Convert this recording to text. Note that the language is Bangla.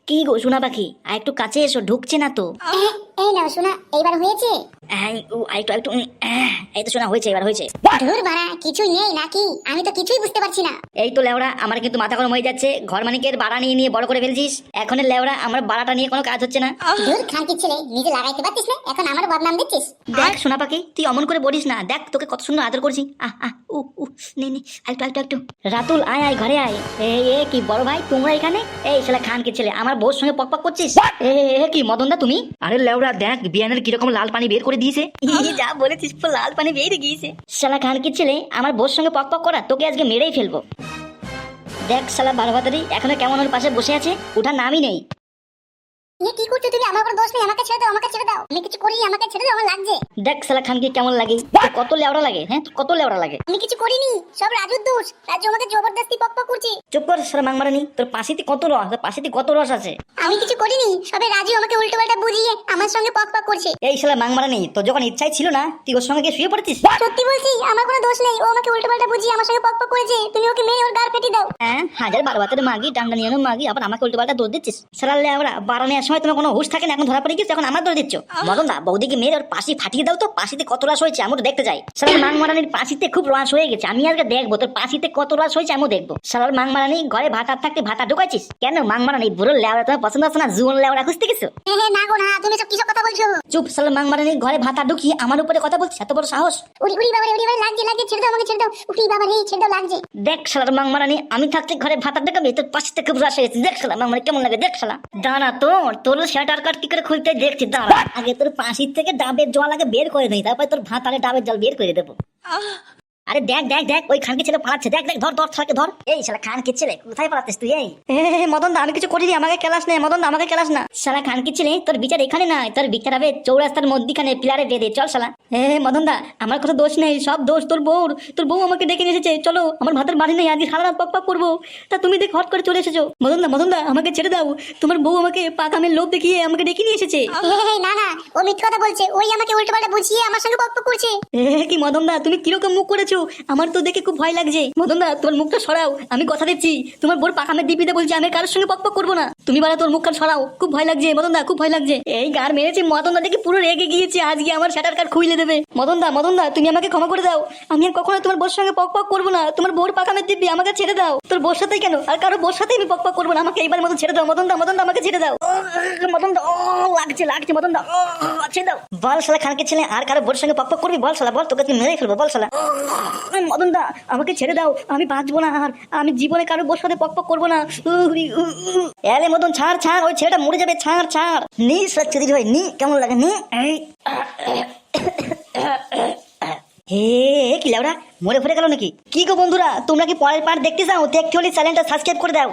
কি গো সোনা পাখি, আর একটু কাছে এসো, ঢুকছে না তো। এই নাও শোনা, এইবার হয়েছে? এই তো শোনা হয়েছে, এবার হয়েছে। ধুর বাড়া, কিছুই নেই নাকি? আমি তো কিছুই বুঝতে পারছি না। এই তো লেওড়া, আমার কিন্তু মাথা গরম হয়ে যাচ্ছে। ঘর মানিকের বাড়া নিয়ে নিয়ে বড় করে ফেলছিস। এখন লেওড়া আমার বাড়াটা নিয়ে কোনো কাজ হচ্ছে না। ধুর খানকির ছেলে, নিজে লাগাইতে পারছিস না, এখন আমার বদনাম দিচ্ছিস। দেখ সোনা পাখি, তুই অমন করে বলিস না। দেখ তোকে কত সুন্দর আদর করছি। নে একটু রাতুল, আয় আয় ঘরে আয়। এ কি বড় ভাই, তোমরা এখানে? এই শালা খানকে ছেলে, আমার বউর সঙ্গে পক করছিস? কি মদনদা তুমি? আরে লেওড়া দেখ, বিয়ানের কিরকম লাল পানি বের করে দিয়েছে। যা বলেছিস, লাল পানি বের গিয়েছে। শালা খানকে ছেলে, আমার বউর সঙ্গে পক করা, তোকে আজকে মেরেই ফেলবো। দেখ শালা বারবাতারি এখনো কেমন ওর পাশে বসে আছে, ওঠার নামই নেই। কি করছো তুমি? আমার কোনো দোষ নেই, আমাকে ছেড়ে দাও, আমাকে ছেড়ে দাও। আমি কিছু করিনি, আমাকে ছেড়ে দাও, আমার লাগছে। দেখ শালা খানকে কেমন লাগে, কত লেওড়া লাগে। হ্যাঁ কত লেওড়া লাগে। আমি কিছু করিনি, সব রাজুর দোষ। রাজু আমাকে জবরদস্তি পক করছে। চুপ কর শালা মাংমারানি, তোর পাশিতে কত রস, তোর পাশিতে কত রস আছে। আমি কিছু করিনি, সবে রাজু আমাকে উল্টো পাল্টা বুঝিয়ে আমার সঙ্গে পক করছে। এই শালা মাংমারানি, তোর যখন ইচ্ছাই ছিল না, তুই ওর সঙ্গে গিয়ে শুয়ে পড়েছিস। সত্যি বলছি, আমার কোনো দোষ নেই। ও আমাকে উল্টো পাল্টা বুঝিয়ে আমার সঙ্গে পক করেছে। তুমি ওকে মেরে ওর গার ফেটে দাও। হ্যাঁ, হাজার বারবাতের মাগি, ডান্ডা নিয়ে মাগি, আবার আমাকে উল্টো পাল্টা দোষ দিচ্ছিস। শালা লেওড়া, বাড়া নেওয়ার সময় তোমার কোনো হুঁশ থাকে না, এখন ধরা পড়ে গেছে, এখন আমার দোষ দিচ্ছ। মদন দা, বৌদিকে মেরে ওর পাশি ফাটিয়ে দাও তো। পাশিতে কত রস হয়েছে আমি দেখতে যাই। শালার মাংমারানির পাশিতে খুব রস হয়ে গেছে, আমি আজকে দেখবো তোর পাশিতে কত রস হয়েছে, আমি দেখবো। শালার মাংমারানি, ঘরে ভাতা থাকতে ভাতা ঢুকাইছিস কেন? মাংমারানি, বুড়ো লেওড়া তোমার পছন্দ আছে না? জুয়ন লেওড়া খুঁজতে গেছো? না গো না, তুমি সব কিসব কথা বলছো? চুপ শালার মাংমারানি, ঘরে ভাতা ঢুকিয়ে আমার উপরে কথা বলছিস, এত বড় সাহস? উড়ি বাবারে, লাগছে, ছেড়ে দাও, আমাকে ছেড়ে দাও। উড়ি বাবারে, ছেড়ে দাও, লাগছে। দেখ শালার মাংমারানি, আমি থাকতে ঘরে ভাতা ঢুকাবি, তোর পাশিতে খুব রস হয়েছে। দেখ শালা মাংমারানি কেমন লাগে, দেখ শালা। দাঁড়া, তোর শাটার কাট কি করে খুলতে দেখছি, দাঁড়া। আগে তোর পাশির থেকে ডাবের জল আগে বের করে দিই, তারপরে তোর ভাতারে ডাবের জল বের করে দেবো। আরে দেখ ওই খানকে ছেলে পালাচ্ছে। দেখ ধর শালাকে ধর। এই শালা খানকে ছেলে, কোথায় পালাচ্ছিস তুই? এই মদন দা, আমি কিছু করিনি, আমাকে কেলাস না। মদন দা, আমাকে কেলাস না। শালা খানকে ছেলে, তোর বিচার এখানে নাই, তোর বিচার হবে চৌরাস্তার মধ্যিখানে পিলারে বেঁধে। চল শালা। মদন দা, আমার কোনো দোষ নেই, সব দোষ তোর বউর। তোর বউ আমাকে ডেকে নিয়ে এসেছে, চলো আমার ভাতের বাড়ি নেই, আজকে সারা রাত পক করবো। তা তুমি দেখ হট করে চলে এসেছো। মদন দা আমাকে ছেড়ে দাও। তোমার বউ আমাকে পাকামের লোভ দেখিয়ে আমাকে ডেকে নিয়ে এসেছে। না, ও মিথ্যা কথা বলছে। ওই আমাকে উল্টো পাল্টা বুঝিয়ে আমার সঙ্গে পক করছে। কি মদন দা, তুমি কিরকম মুখ করেছো? আমার তো দেখে খুব ভয় লাগছে। মদন দা, তোমার মুখটা সরাও, আমি কথা দিচ্ছি। তোমার বোর পাকামের দিপিতে বলছি, আমি কারোর সঙ্গে পক করবো না। তুমি বারা তোর মুখটা সরাও, খুব ভয় লাগছে মদন দা, খুব ভয় লাগছে। এই গার মেরেছে মদন দা, দেখে পুরো রেগে গিয়েছে, আজকে আমার শাটার কার্ড খুইলে দেবে। মদন দা তুমি আমাকে ক্ষমা করে দাও। আমি আর কখনো তোমার বোর সঙ্গে পক করবো না। তোমার বোর পাকামের দিব্যি, আমাকে ছেড়ে দাও। তোর বোর সাথে কেন, আর কারো বোর সাথে আমি পক করবো না। আমাকে এইবার মতো ছেড়ে দাও মদন দা, আমাকে ছেড়ে দাও। মদন দা, লাগছে মদন দা, ছেড়ে দাও। বল শালা খানকে ছেলে, আর কারো বোর সঙ্গে পক করবি? বল শালা, বল, তোকে তুই মেরে ফেলবো, বল শালা। মদন দা, আমাকে ছেড়ে দাও, আমি বাঁচবো না আর। আমি জীবনে কারো বোর সাথে পক করবো না। এলে মদন, ছাড়, ওই ছেলেটা মরে যাবে, ছাড়। নি সত্যি ভাই, নি কেমন লাগে, নি। কি লেওড়া, মরে ফেরে গেল নাকি? কি গো বন্ধুরা, তোমরা কি পরের পার্ট দেখতে চাও? দেখতে হলে চ্যানেলটা সাবস্ক্রাইব করে দাও।